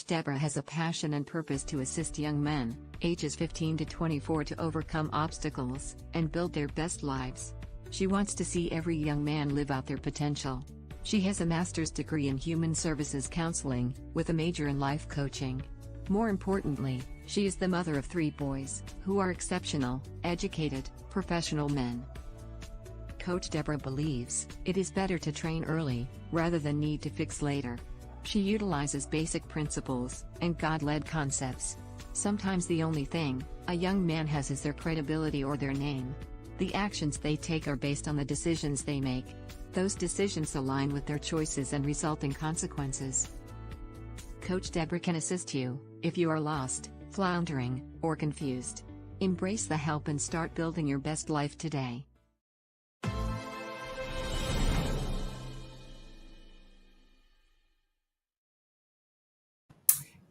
Coach Deborah has a passion and purpose to assist young men, ages 15 to 24, to overcome obstacles and build their best lives. She wants to see every young man live out their potential. She has a master's degree in human services counseling, with a major in life coaching. More importantly, she is the mother of 3 boys, who are exceptional, educated, professional men. Coach Deborah believes it is better to train early, rather than need to fix later. She utilizes basic principles and God-led concepts. Sometimes the only thing a young man has is their credibility or their name. The actions they take are based on the decisions they make. Those decisions align with their choices and result in consequences. Coach Deborah can assist you if you are lost, floundering, or confused. Embrace the help and start building your best life today.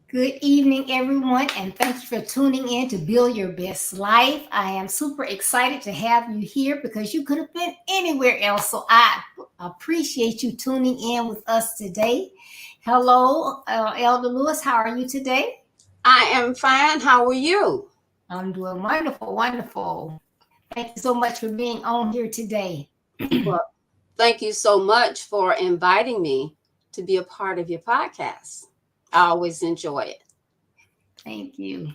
Good evening, everyone, and thank you for tuning in to Build Your Best Life. I am super excited to have you here because you could have been anywhere else, so I appreciate you tuning in with us today. Hello, Elder Lewis. How are you today? I am fine. How are you? I'm doing wonderful, wonderful. Thank you so much for being on here today. Well, thank you so much for inviting me to be a part of your podcast. I always enjoy it. Thank you.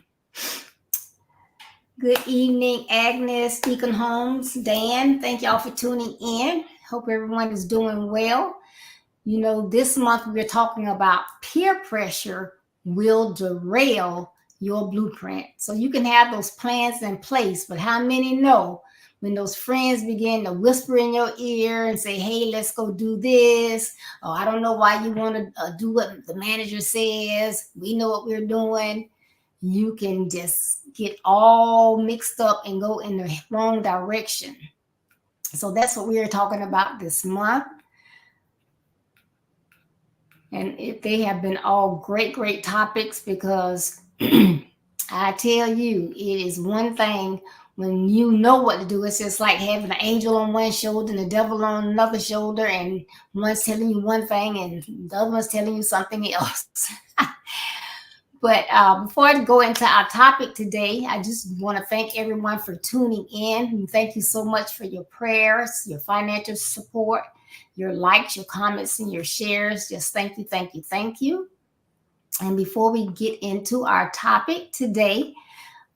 Good evening, Agnes, Deacon Holmes, Dan. Thank y'all for tuning in. Hope everyone is doing well. You know, this month we're talking about peer pressure will derail your blueprint. So you can have those plans in place, but how many know when those friends begin to whisper in your ear and say, hey, let's go do this. Oh, I don't know why you want to do what the manager says. We know what we're doing. You can just get all mixed up and go in the wrong direction. So that's what we are talking about this month. And they have been all great topics because I tell you, it is one thing when you know what to do. It's just like having an angel on one shoulder and the devil on another shoulder, and one's telling you one thing and the other one's telling you something else. But before I go into our topic today, I just want to thank everyone for tuning in. And thank you so much for your prayers, your financial support, your likes, your comments, and your shares. Just thank you. And before we get into our topic today,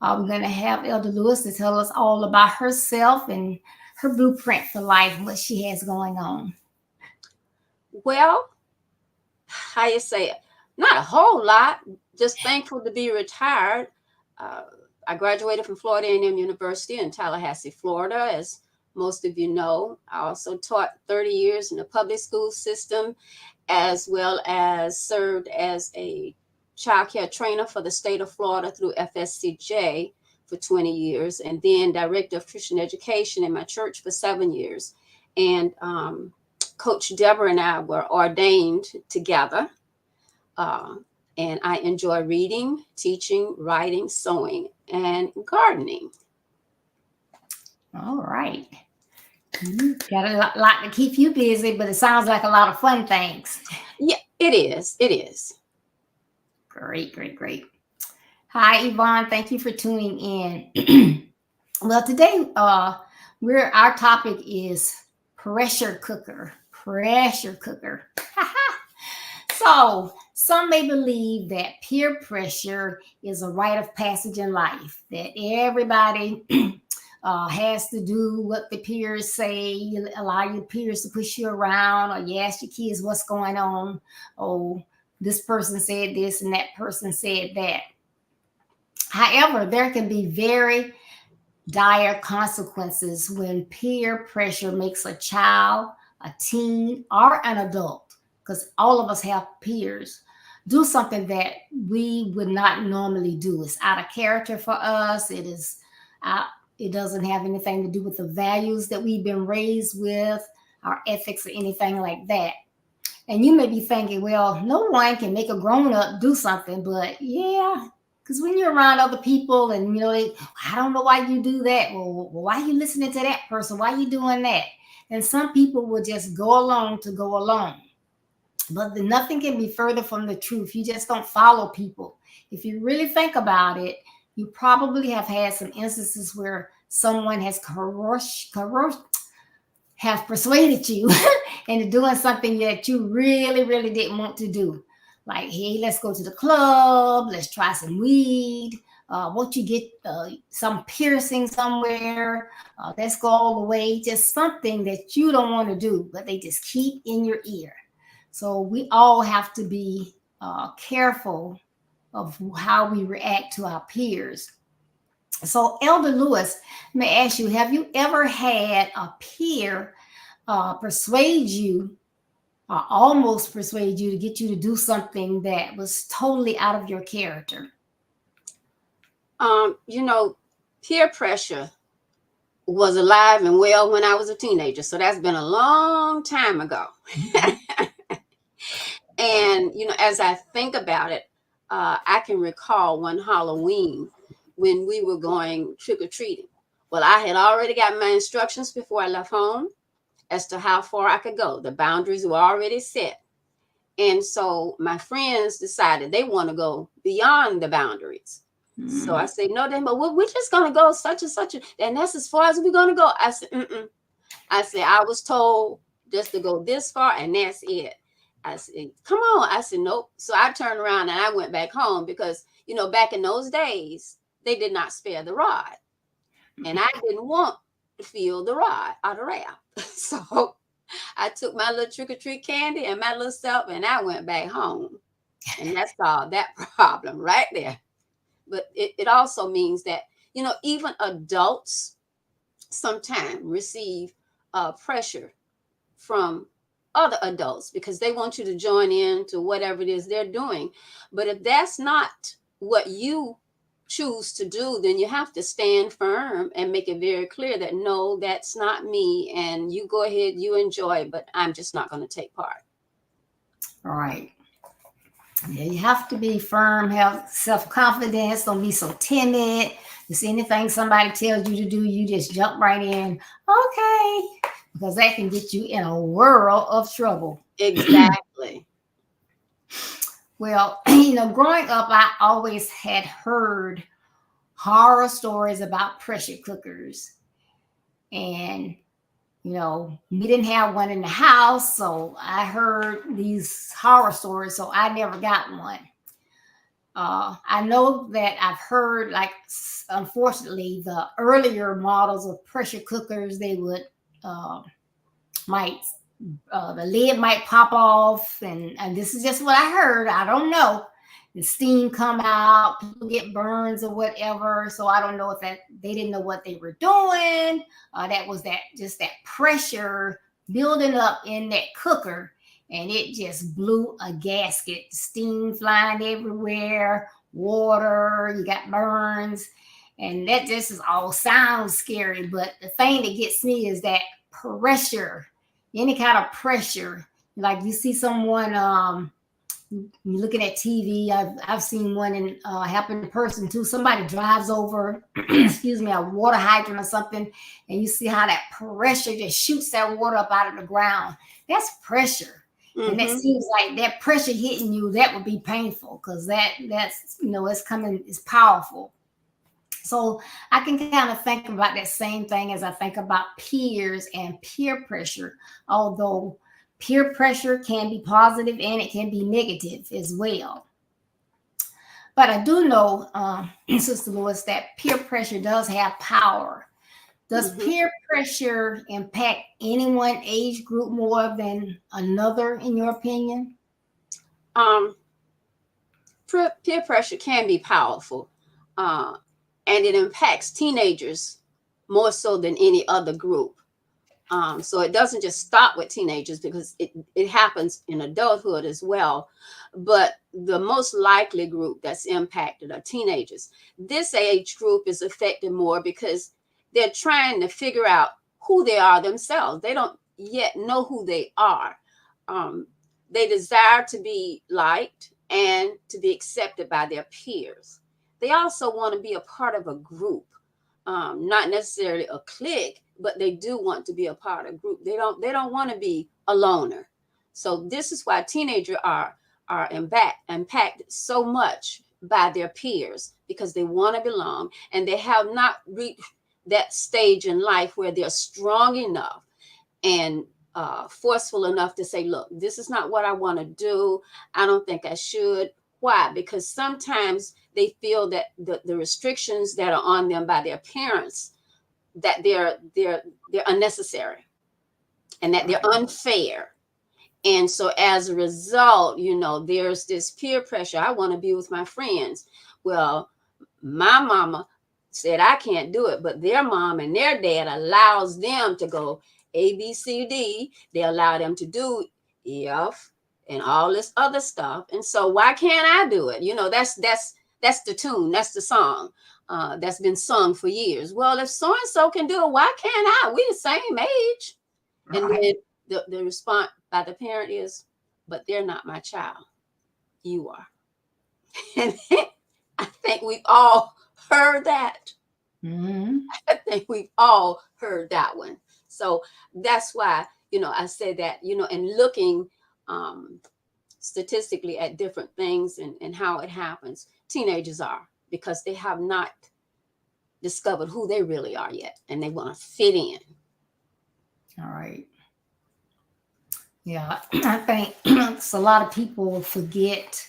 we're going to have Elder Lewis to tell us all about herself and her blueprint for life, what she has going on. Well, how you say it? Not a whole lot. Just thankful to be retired. I graduated from Florida A&M University in Tallahassee, Florida, as most of you know. I also taught 30 years in the public school system, as well as served as a child care trainer for the state of Florida through FSCJ for 20 years, and then director of Christian education in my church for 7 years. And Coach Deborah and I were ordained together. And I enjoy reading, teaching, writing, sewing, and gardening. All right. You got a lot to keep you busy, but it sounds like a lot of fun things. Yeah, it is. It is. Great. Hi, Yvonne. Thank you for tuning in. Well, today our topic is pressure cooker. So some may believe that peer pressure is a rite of passage in life, that everybody has to do what the peers say. You allow your peers to push you around, or you ask your kids what's going on. Oh, this person said this and that person said that. However, there can be very dire consequences when peer pressure makes a child, a teen, or an adult, because all of us have peers, do something that we would not normally do. It's out of character for us. It doesn't have anything to do with the values that we've been raised with, our ethics, or anything like that. And you may be thinking, well, no one can make a grown-up do something, but yeah, because when you're around other people and, I don't know why you do that. Well, why are you listening to that person? Why are you doing that? And some people will just go along to go along. But nothing can be further from the truth. You just don't follow people. If you really think about it, you probably have had some instances where someone has have persuaded you into doing something that you really, really didn't want to do. Like, hey, let's go to the club. Let's try some weed. Won't you get some piercing somewhere? Let's go all the way. Just something that you don't want to do, but they just keep in your ear. So we all have to be careful of how we react to our peers. So, Elder Lewis, may I ask you, have you ever had a peer persuade you, or almost persuade you to get you to do something that was totally out of your character? You know, peer pressure was alive and well when I was a teenager. So that's been a long time ago. And, you know, as I think about it, I can recall one Halloween when we were going trick-or-treating. Well, I had already got my instructions before I left home as to how far I could go. The boundaries were already set. And so my friends decided they want to go beyond the boundaries. So I said, no, then, but we're just going to go such and such. And that's as far as we're going to go. I said, I said, I was told just to go this far and that's it. I said, come on. I said, nope. So I turned around and I went back home because, you know, back in those days, they did not spare the rod. And I didn't want to feel the rod out of wrath. So I took my little trick-or-treat candy and my little stuff and I went back home. And that solved that problem right there. But it also means that, you know, even adults sometimes receive pressure from other adults because they want you to join in to whatever it is they're doing. But if that's not what you choose to do, then you have to stand firm and make it very clear that, no, that's not me. And you go ahead, you enjoy, but I'm just not going to take part. All right. Yeah, you have to be firm, have self-confidence, don't be so timid. You see anything somebody tells you to do, you just jump right in. Okay. Because that can get you in a world of trouble. Exactly. Well, you know, growing up, I always had heard horror stories about pressure cookers. And, you know, we didn't have one in the house, so I heard these horror stories, so I never got one. I know that I've heard, like, unfortunately, the earlier models of pressure cookers, they would the lid might pop off, and this is just what I heard. I don't know. The steam come out, people get burns or whatever. So I don't know if that they didn't know what they were doing. That was just that pressure building up in that cooker, and it just blew a gasket. Steam flying everywhere, water, you got burns, and that just is all sounds scary. But the thing that gets me is that pressure, any kind of pressure. Like you see someone, you're looking at TV. I've seen one in happen in person too. Somebody drives over, excuse me, a water hydrant or something, and you see how that pressure just shoots that water up out of the ground. That's pressure. Mm-hmm. And that seems like that pressure hitting you, that would be painful because that's, you know, it's powerful. So I can kind of think about that same thing as I think about peers and peer pressure, although peer pressure can be positive and it can be negative as well. But I do know, Sister Lewis, that peer pressure does have power. Does peer pressure impact any one age group more than another, in your opinion? Peer pressure can be powerful. And it impacts teenagers more so than any other group. So it doesn't just stop with teenagers because it happens in adulthood as well. But the most likely group that's impacted are teenagers. This age group is affected more because they're trying to figure out who they are themselves. They don't yet know who they are. They desire to be liked and to be accepted by their peers. They also want to be a part of a group, not necessarily a clique, but they do want to be a part of a group. They don't want to be a loner. So this is why teenagers are impacted so much by their peers, because they want to belong, and they have not reached that stage in life where they're strong enough and forceful enough to say, look, this is not what I want to do. I don't think I should. Why? Because sometimes they feel that the restrictions that are on them by their parents, that they're unnecessary and that they're unfair. And so as a result, there's this peer pressure. I want to be with my friends. Well, my mama said I can't do it, but their mom and their dad allows them to go A, B, C, D. They allow them to do F and all this other stuff. And so why can't I do it? That's the tune. That's the song that's been sung for years. Well, if so-and-so can do it, why can't I? We the same age. Right. And then the response by the parent is, but they're not my child. You are. And I think we've all heard that. Mm-hmm. I think we've all heard that one. So that's why, I say that, and looking statistically at different things and how it happens, teenagers are, because they have not discovered who they really are yet, and they want to fit in. All right. Yeah, I think a lot of people forget,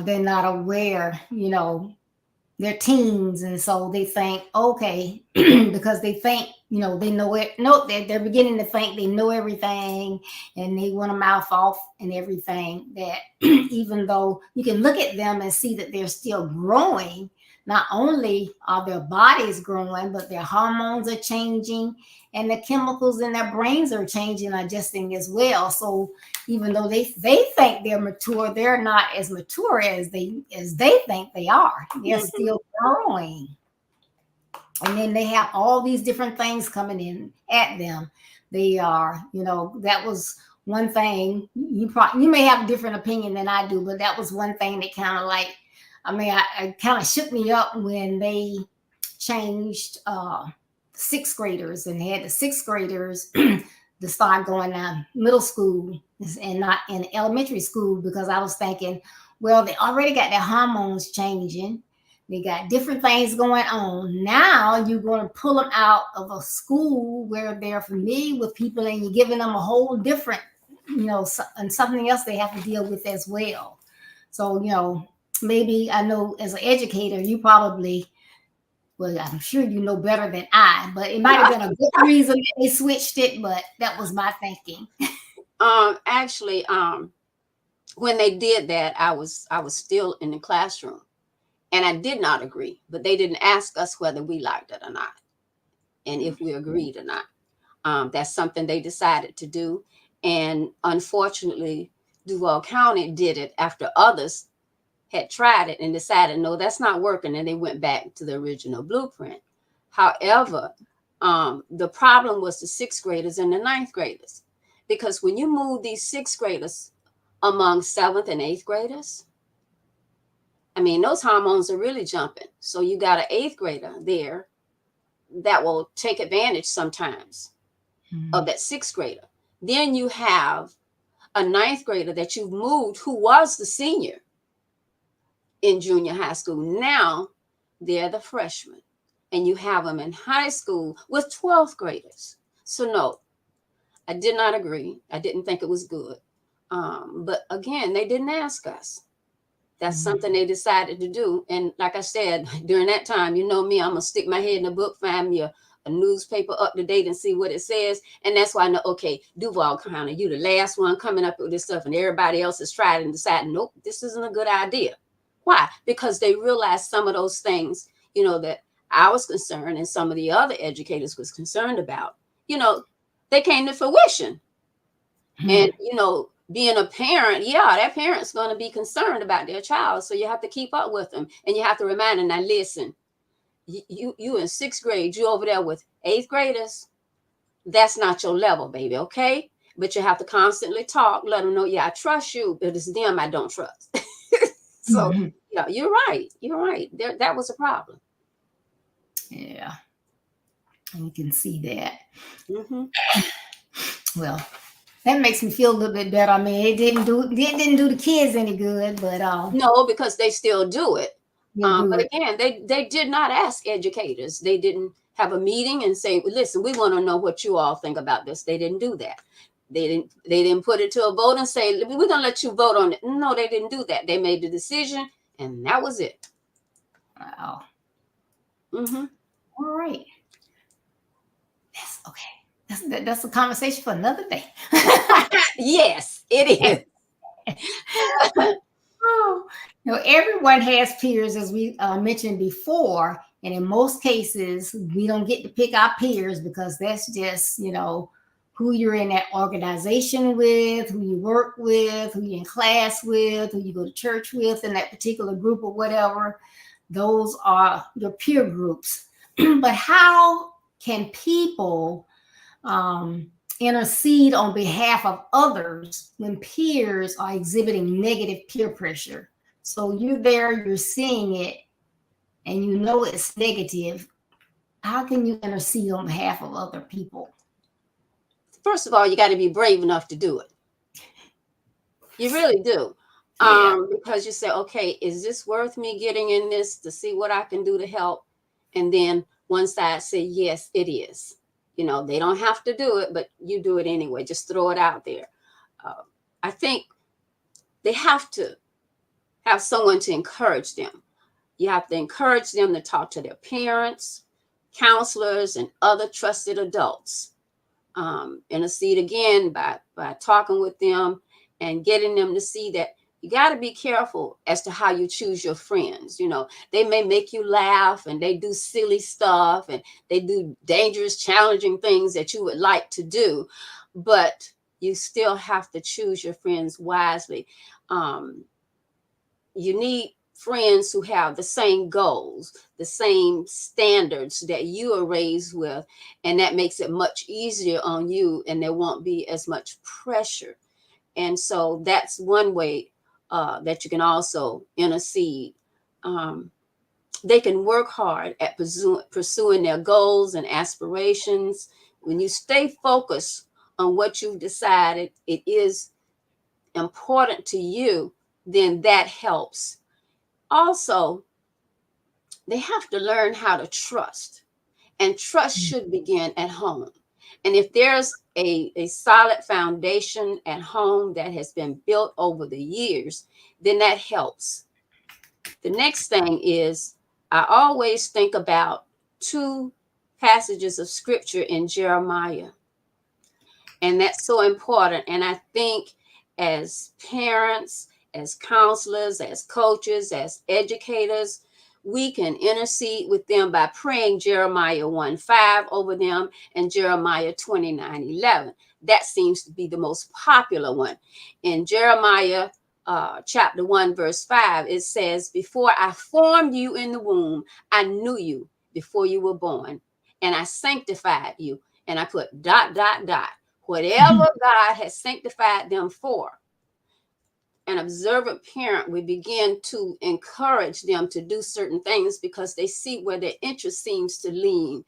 they're not aware, they're teens. And so they think, okay, because they think, they know it. No, they're beginning to think they know everything, and they want to mouth off and everything, that even though you can look at them and see that they're still growing, not only are their bodies growing, but their hormones are changing, and the chemicals in their brains are changing, adjusting as well. So even though they think they're mature, they're not as mature as they think they are. They're still growing. And then they have all these different things coming in at them. They are, that was one thing. You may have a different opinion than I do, but that was one thing that kind of like, I kind of shook me up when they changed sixth graders, and they had the sixth graders to start going to middle school and not in elementary school, because I was thinking, well, they already got their hormones changing. They got different things going on. Now you're going to pull them out of a school where they're familiar with people, and you're giving them a whole different, and something else they have to deal with as well. So, maybe I know as an educator, you probably, well, I'm sure you know better than I, but it might have been a good reason that they switched it, but that was my thinking. Actually, when they did that, I was still in the classroom, and I did not agree, but they didn't ask us whether we liked it or not, and if we agreed or not. That's something they decided to do. And unfortunately, Duval County did it after others had tried it and decided, no, that's not working. And they went back to the original blueprint. However, the problem was the sixth graders and the ninth graders, because when you move these sixth graders among seventh and eighth graders, those hormones are really jumping. So you got an eighth grader there that will take advantage sometimes of that sixth grader. Then you have a ninth grader that you've moved, who was the senior in junior high school. Now they're the freshmen, and you have them in high school with 12th graders. So no, I did not agree. I didn't think it was good. But again, they didn't ask us. That's something they decided to do. And like I said, during that time, me, I'm going to stick my head in the book, find me a newspaper up to date and see what it says. And that's why I know, okay, Duval County, you the last one coming up with this stuff, and everybody else has tried and decided, nope, this isn't a good idea. Why? Because they realized some of those things, that I was concerned and some of the other educators was concerned about, they came to fruition. And, being a parent, that parent's going to be concerned about their child. So you have to keep up with them, and you have to remind them, now listen, you in sixth grade, you over there with eighth graders, that's not your level, baby. Okay. But you have to constantly talk, let them know, I trust you, but it's them I don't trust. So you're right. That was a problem. Yeah. And you can see that. Well, That makes me feel a little bit better. I mean, it didn't do the kids any good, but No, because they still do it. they do But it. again, they did not ask educators. They didn't have a meeting and say, listen, we want to know what you all think about this. They didn't do that. They didn't put it to a vote and say, we're gonna let you vote on it. No, they didn't do that. They made the decision, and that was it. Wow. Mm-hmm. All right. That's okay. That's a conversation for another day. Yes, it is. Oh, everyone has peers, as we mentioned before, and in most cases, we don't get to pick our peers because that's just who you're in that organization with, who you work with, who you're in class with, who you go to church with in that particular group or whatever. Those are your peer groups. But how can people intercede on behalf of others when peers are exhibiting negative peer pressure? So you're there, you're seeing it, and you know it's negative. How can you intercede on behalf of other people? First of all, you got to be brave enough to do it. You really do. Yeah. Because you say, okay, is this worth me getting in this to see what I can do to help? And then one side say, yes, it is. They don't have to do it, but you do it anyway. Just throw it out there. I think they have to have someone to encourage them. You have to encourage them to talk to their parents, counselors, and other trusted adults. Intercede again by talking with them and getting them to see that you got to be careful as to how you choose your friends. They may make you laugh and they do silly stuff and they do dangerous, challenging things that you would like to do, but you still have to choose your friends wisely. You need friends who have the same goals, the same standards that you are raised with, and that makes it much easier on you, and there won't be as much pressure. And so that's one way that you can also intercede. They can work hard at pursuing their goals and aspirations. When you stay focused on what you've decided it is important to you, then that helps. Also, they have to learn how to trust, and trust should begin at home. And if there's a solid foundation at home that has been built over the years, then that helps. The next thing is, I always think about two passages of scripture in Jeremiah. And that's so important. And I think as parents, as counselors, as coaches, as educators, we can intercede with them by praying Jeremiah 1:5 over them and Jeremiah 29:11. That seems to be the most popular one. In Jeremiah chapter 1, verse 5, it says, before I formed you in the womb, I knew you before you were born, and I sanctified you. And I put ... Whatever God has sanctified them for. An observant parent would begin to encourage them to do certain things because they see where their interest seems to lean,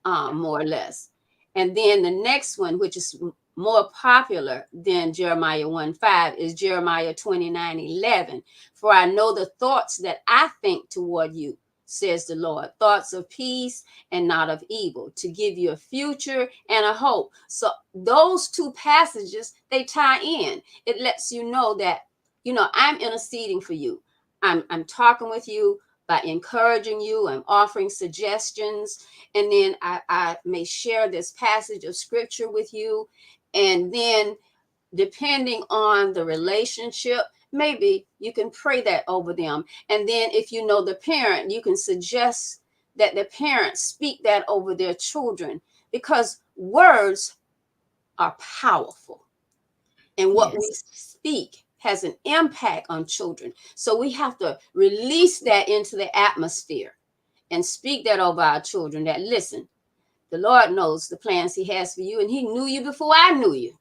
more or less. And then the next one, which is more popular than Jeremiah 1:5, is Jeremiah 29:11. For I know the thoughts that I think toward you, says the Lord, thoughts of peace and not of evil, to give you a future and a hope. So those two passages, they tie in. It lets you know that, I'm interceding for you. I'm talking with you by encouraging you. I'm offering suggestions. And then I may share this passage of scripture with you. And then depending on the relationship, maybe you can pray that over them. And then if you know the parent, you can suggest that the parents speak that over their children, because words are powerful. And what we speak has an impact on children. So we have to release that into the atmosphere and speak that over our children, that listen, the Lord knows the plans he has for you, and he knew you before I knew you.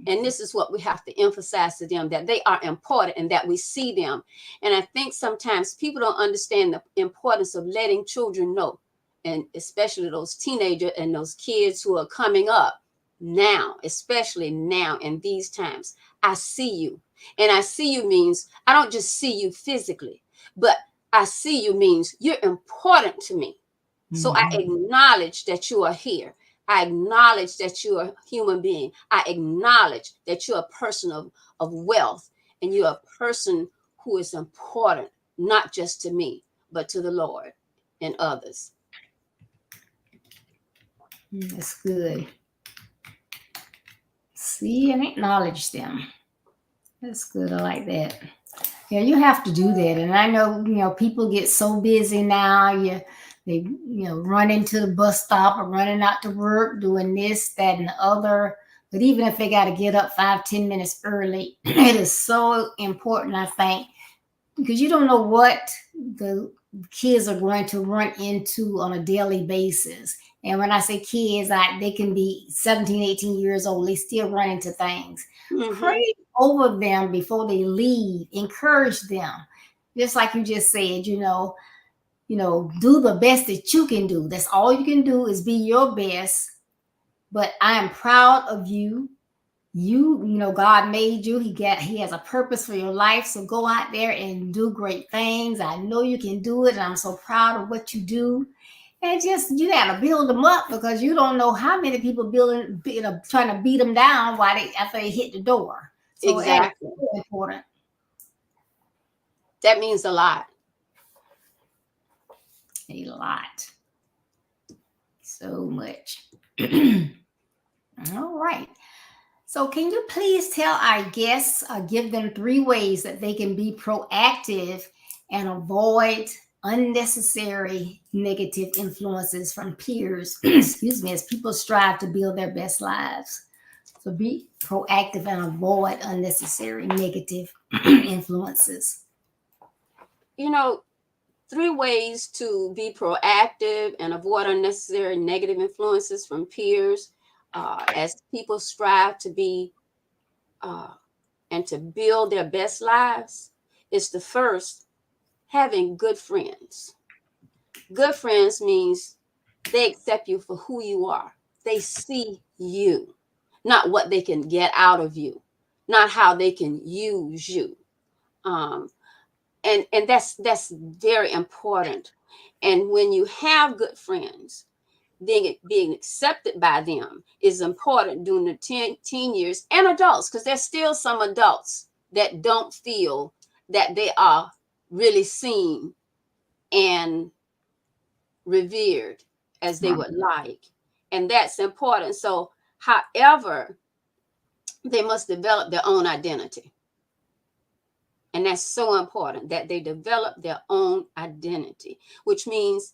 And this is what we have to emphasize to them, that they are important and that we see them. And I think sometimes people don't understand the importance of letting children know, and especially those teenagers and those kids who are coming up. now, especially now in these times. I see you. And I see you means I don't just see you physically, but I see you means you're important to me. So I acknowledge that you are here. I acknowledge that you're a human being. I acknowledge that you're a person of wealth, and you're a person who is important, not just to me, but to the Lord and others. That's good. See and acknowledge them. That's good. I like that. Yeah, you have to do that. And I know, people get so busy now. They running to the bus stop or running out to work, doing this, that, and the other. But even if they got to get up 5-10 minutes early, it is so important, I think, because you don't know what the kids are going to run into on a daily basis. And when I say kids, they can be 17, 18 years old. They still run into things. Pray over them before they leave. Encourage them. Just like you just said, do the best that you can do. That's all you can do is be your best. But I am proud of you. God made you. He has a purpose for your life. So go out there and do great things. I know you can do it. And I'm so proud of what you do. And just, you got to build them up, because you don't know how many people trying to beat them down after they hit the door. So exactly. That's so important. That means a lot. A lot. So much. All right. So can you please tell our guests, give them 3 ways that they can be proactive and avoid unnecessary negative influences from peers, as people strive to build their best lives. So be proactive and avoid unnecessary negative influences. 3 ways to be proactive and avoid unnecessary negative influences from peers as people strive to be and to build their best lives is the first, having good friends. Good friends means they accept you for who you are. They see you, not what they can get out of you, not how they can use you. And that's very important. And when you have good friends, being accepted by them is important during the teen years, and adults, because there's still some adults that don't feel that they are really seen and revered as they would like. And that's important. So, however, they must develop their own identity. And that's so important, that they develop their own identity, which means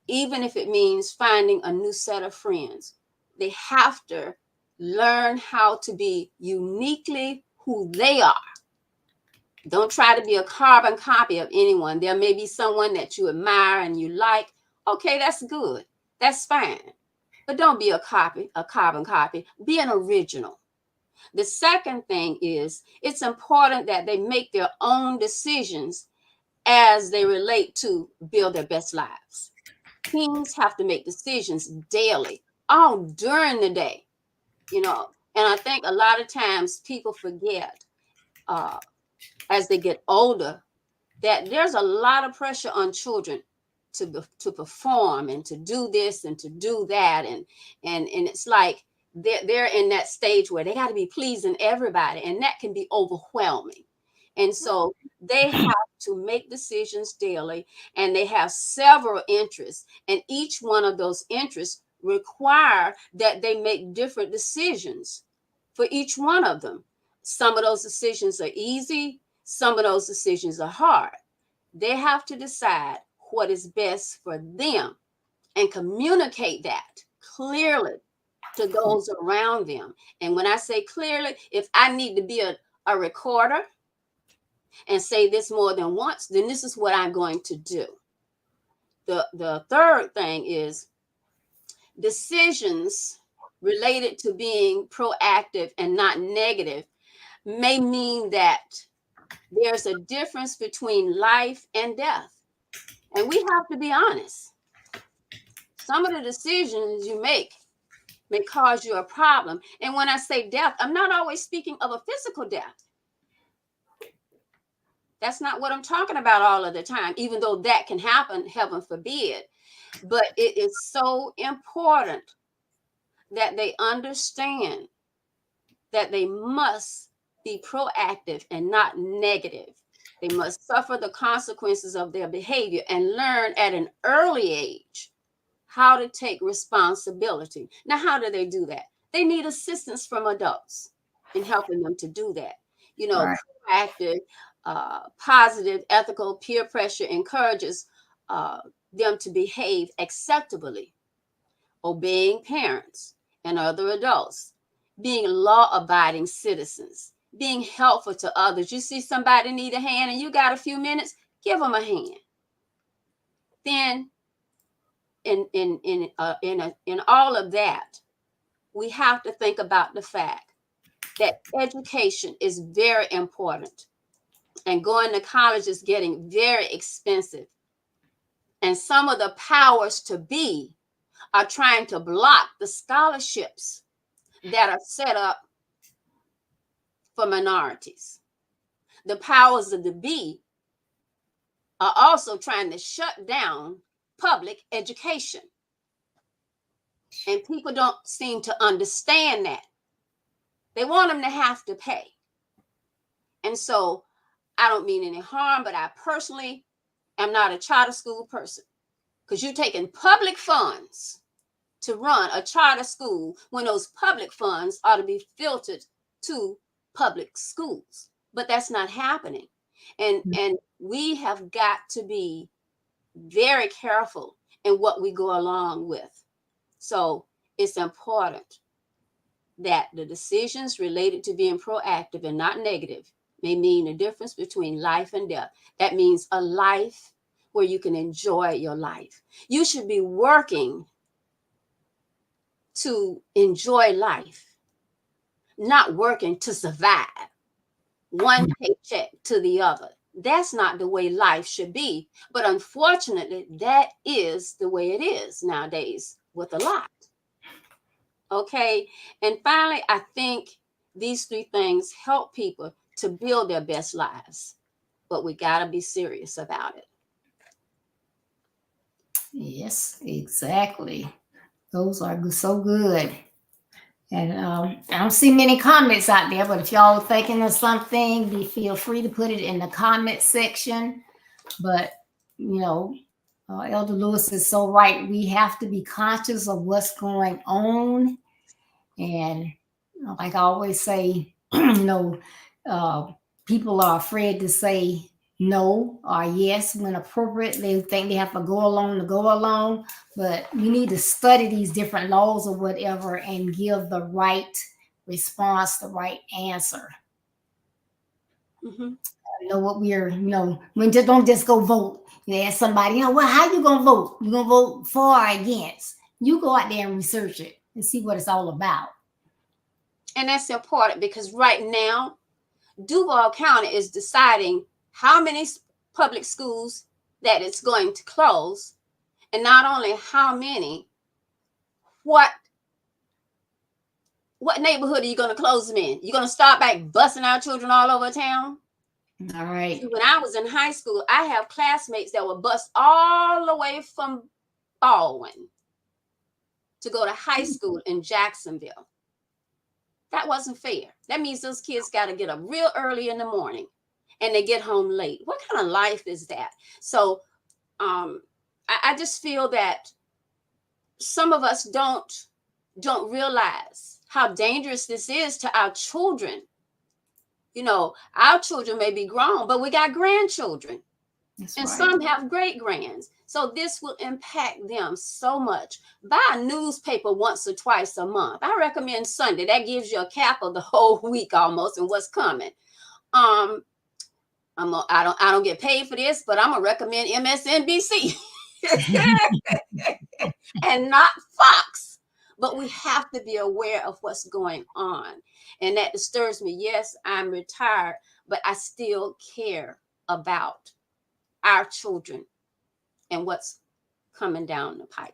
even if it means finding a new set of friends, they have to learn how to be uniquely who they are. Don't try to be a carbon copy of anyone. There may be someone that you admire and you like. Okay, that's good. That's fine. But don't be a carbon copy. Be an original. The second thing is, it's important that they make their own decisions as they relate to build their best lives. Teens have to make decisions daily, all during the day, and I think a lot of times people forget as they get older that there's a lot of pressure on children to perform and to do this and to do that, and it's like they're in that stage where they got to be pleasing everybody, and that can be overwhelming. And so they have to make decisions daily, and they have several interests, and each one of those interests require that they make different decisions for each one of them. Some of those decisions are easy, some of those decisions are hard. They have to decide what is best for them and communicate that clearly to those around them. And when I say clearly, if I need to be a recorder and say this more than once, then this is what I'm going to do. The third thing is decisions related to being proactive and not negative may mean that there's a difference between life and death. And we have to be honest. Some of the decisions you make may cause you a problem. And when I say death, I'm not always speaking of a physical death. That's not what I'm talking about all of the time, even though that can happen, heaven forbid. But it is so important that they understand that they must be proactive and not negative. They must suffer the consequences of their behavior and learn at an early age how to take responsibility. Now, how do they do that? They need assistance from adults in helping them to do that. You know, Right. proactive, positive, ethical peer pressure encourages them to behave acceptably, obeying parents and other adults, being law-abiding citizens, being helpful to others. You see somebody need a hand and you got a few minutes, give them a hand. Then in all of that, we have to think about the fact that education is very important, and going to college is getting very expensive. And some of the powers to be are trying to block the scholarships that are set up for minorities. The powers of the be are also trying to shut down public education. And people don't seem to understand that. They want them to have to pay. And so I don't mean any harm, but I personally am not a charter school person, because you're taking public funds to run a charter school when those public funds ought to be filtered to public schools. But that's not happening. And we have got to be very careful in what we go along with. So it's important that the decisions related to being proactive and not negative may mean the difference between life and death. That means a life where you can enjoy your life. You should be working to enjoy life, not working to survive, one paycheck to the other. That's not the way life should be. But unfortunately, that is the way it is nowadays with a lot. Okay. And finally, I think these three things help people to build their best lives. But we got to be serious about it. Yes, exactly. Those are so good. And I don't see many comments out there, but if y'all are thinking of something, feel free to put it in the comment section. But, Elder Lewis is so right. We have to be conscious of what's going on. And like I always say, people are afraid to say no or yes when appropriate. They think they have to go along. But we need to study these different laws or whatever and give the right response, the right answer. Mm-hmm. Know what we don't just go vote. You ask somebody, well, how you gonna vote? You gonna vote for or against? You go out there and research it and see what it's all about. And that's important, because right now, Duval County is deciding how many public schools that it's going to close. And not only how many, what neighborhood are you going to close them in? You're going to start back busing our children all over town? All right. See, when I was in high school, I have classmates that were bused all the way from Baldwin to go to high school in Jacksonville. That wasn't fair. That means those kids got to get up real early in the morning and they get home late. What kind of life is that? So I just feel that some of us don't realize how dangerous this is to our children. Our children may be grown, but we got grandchildren. That's and right. Some have great grands. So this will impact them so much. Buy a newspaper once or twice a month. I recommend Sunday. That gives you a cap of the whole week almost and what's coming. I don't get paid for this, but I'm gonna recommend MSNBC and not Fox. But we have to be aware of what's going on. And that disturbs me. Yes, I'm retired, but I still care about our children and what's coming down the pipe.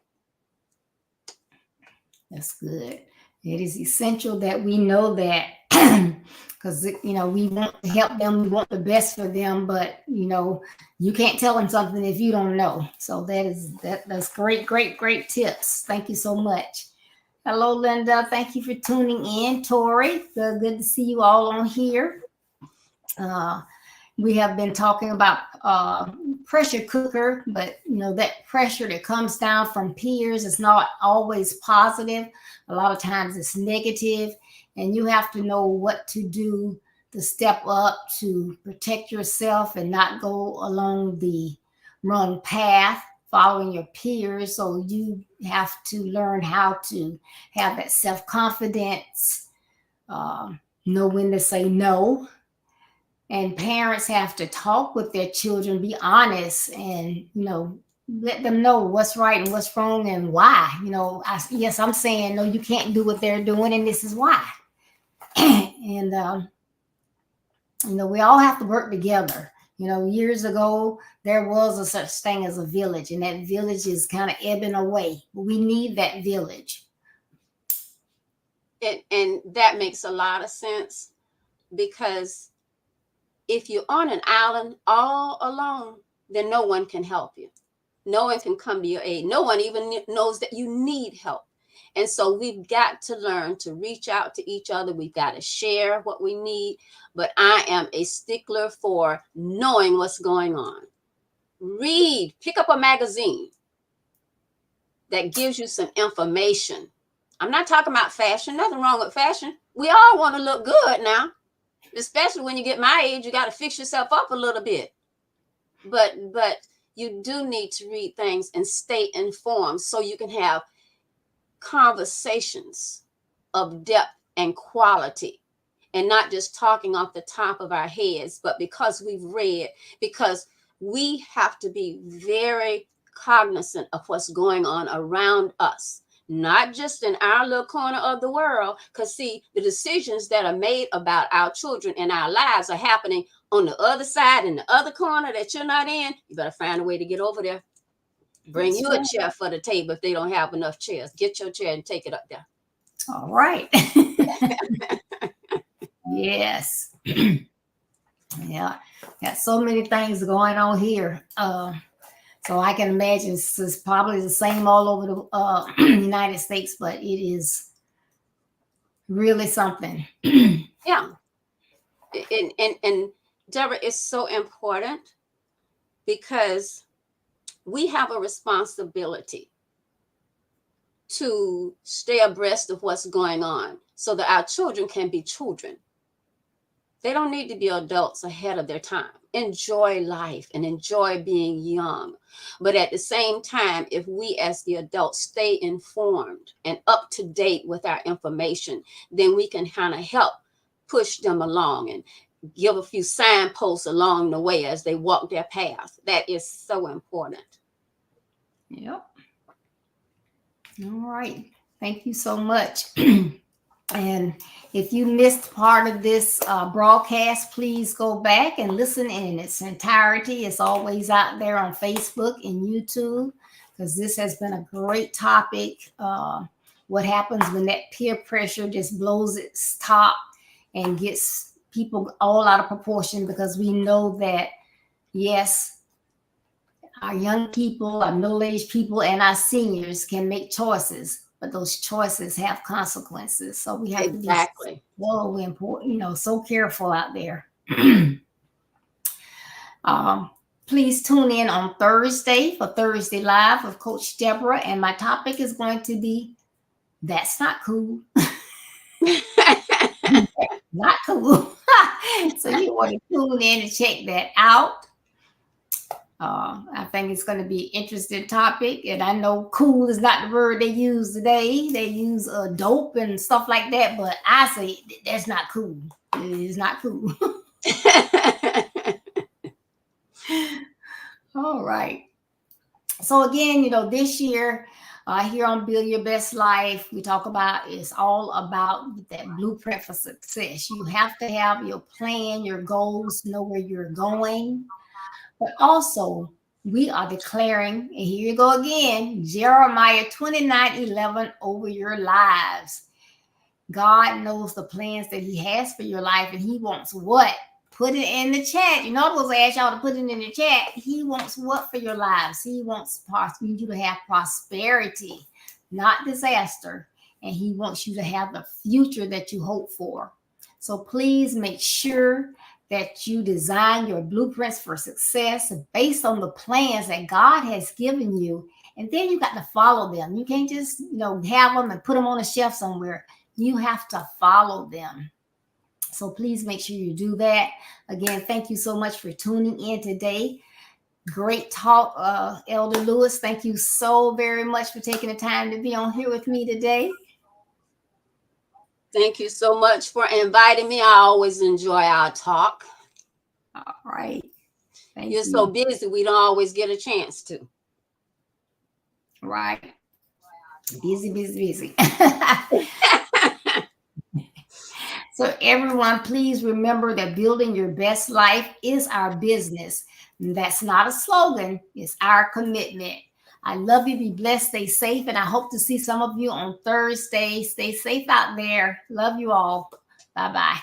That's good. It is essential that we know that because we want to help them, we want the best for them, but you can't tell them something if you don't know. So that's great tips. Thank you so much. Hello, Linda. Thank you for tuning in. Tori, good to see you all on here. We have been talking about pressure cooker, but that pressure that comes down from peers is not always positive. A lot of times it's negative, and you have to know what to do to step up to protect yourself and not go along the wrong path following your peers. So you have to learn how to have that self-confidence, know when to say no. And parents have to talk with their children, be honest, and let them know what's right and what's wrong and why. Yes, I'm saying no, you can't do what they're doing, and this is why. And we all have to work together. Years ago there was a such thing as a village, and that village is kind of ebbing away. We need that village. And that makes a lot of sense, because if you're on an island all alone, then no one can help you. No one can come to your aid. No one even knows that you need help. And so we've got to learn to reach out to each other. We've got to share what we need. But I am a stickler for knowing what's going on. Read, pick up a magazine that gives you some information. I'm not talking about fashion. Nothing wrong with fashion. We all want to look good now. Especially when you get my age, you got to fix yourself up a little bit. But you do need to read things and stay informed so you can have conversations of depth and quality, and not just talking off the top of our heads, but because we've read, because we have to be very cognizant of what's going on around us. Not just in our little corner of the world, because see, the decisions that are made about our children and our lives are happening on the other side, in the other corner that you're not in. You better find a way to get over there. Bring you a chair for the table if they don't have enough chairs. Get your chair and take it up there. All right. Yes. Yeah. Got so many things going on here. So I can imagine it's probably the same all over the United States, but it is really something. Yeah. And Deborah, it's so important because we have a responsibility to stay abreast of what's going on so that our children can be children. They don't need to be adults ahead of their time. Enjoy life and enjoy being young. But at the same time, if we as the adults stay informed and up to date with our information, then we can kind of help push them along and give a few signposts along the way as they walk their path. That is so important. Yep. All right. Thank you so much. And if you missed part of this broadcast, please go back and listen in its entirety. It's always out there on Facebook and YouTube, because this has been a great topic. What happens when that peer pressure just blows its top and gets people all out of proportion, because we know that, yes, our young people, our middle-aged people, and our seniors can make choices, but those choices have consequences. So we have to be so important, so careful out there. Please tune in on Thursday for Thursday Live with Coach Deborah, and my topic is going to be "That's Not Cool." Not cool. So you want to tune in and check that out. I think it's going to be an interesting topic, and I know cool is not the word they use today. They use dope and stuff like that, but I say that's not cool. It is not cool. All right. So again, this year here on Build Your Best Life, we talk about, it's all about that blueprint for success. You have to have your plan, your goals, know where you're going. But also, we are declaring, and here you go again, Jeremiah 29:11 over your lives. God knows the plans that he has for your life, and he wants what? Put it in the chat. You know, I was going to ask y'all to put it in the chat. He wants what for your lives? He wants you to have prosperity, not disaster. And he wants you to have the future that you hope for. So please make sure that you design your blueprints for success based on the plans that God has given you. And then you got to follow them. You can't just, have them and put them on a shelf somewhere. You have to follow them. So please make sure you do that. Again, thank you so much for tuning in today. Great talk, Elder Lewis. Thank you so very much for taking the time to be on here with me today. Thank you so much for inviting me. I always enjoy our talk. All right. Thank You're you. so busy, we don't always get a chance to. Right. Busy. So everyone, please remember that building your best life is our business. That's not a slogan. It's our commitment. I love you. Be blessed. Stay safe. And I hope to see some of you on Thursday. Stay safe out there. Love you all. Bye-bye.